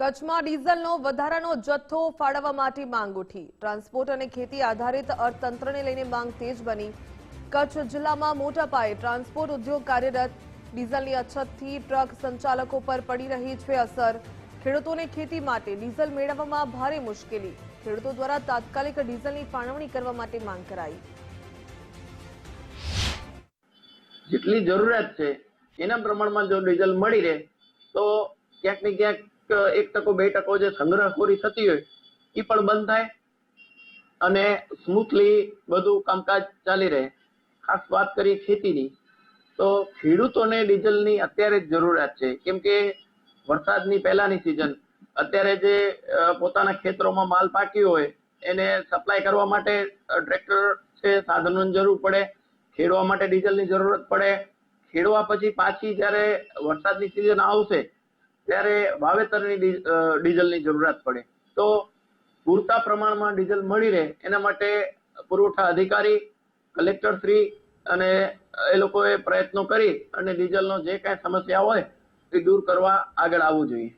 કચ્છમાં ડીઝલનો વધારાનો જથ્થો ફાળવવા માટે માંગ ઉઠી। ટ્રાન્સપોર્ટ અને ખેતી આધારિત અર્થતંત્રને લઈને માંગ તેજ બની। કચ્છ જિલ્લામાં મોટા પાયે ટ્રાન્સપોર્ટ ઉદ્યોગ કાર્યરત। ડીઝલની અછતથી ટ્રક સંચાલકો પર પડી રહી છે અસર। ખેડૂતોને ખેતી માટે ડીઝલ મેળવવામાં ભારે મુશ્કેલી। ખેડૂતો દ્વારા તાત્કાલિક ડીઝલની ફાળવણી કરવા માટે માંગ કરાઈ। જેટલી જરૂરિયાત છે એના પ્રમાણમાં જો ડીઝલ મળી રહે તો ક્યાંક ને ક્યાંક 1% 2% જે સંગ્રહખોરી થતી હોય એ પણ બંધ થાય અને સ્મૂથલી બધું કામકાજ ચાલી રહે। ખાસ વાત કરીએ ખેતીની તો ખેડૂતોને ડીઝલની અત્યારે જ જરૂરિયાત છે, કેમ કે વરસાદની પહેલાની સિઝન અત્યારે જે પોતાના ખેતરોમાં માલ પાક્યો હોય એને સપ્લાય કરવા માટે ટ્રેક્ટર છે, સાધનોની જરૂર પડે, ખેડવા માટે ડીઝલની જરૂરત પડે। ખેડવા પછી પાછી જ્યારે વરસાદની સિઝન આવશે ત્યારે વાવેતરની ડીઝલની જરૂરિયાત પડે। તો પૂરતા પ્રમાણમાં ડીઝલ મળી રહે એના માટે પુરવઠા અધિકારી, કલેક્ટર શ્રી અને એ લોકોએ પ્રયત્નો કરી અને ડીઝલનો જે કાંઈ સમસ્યા હોય એ દૂર કરવા આગળ આવવું જોઈએ।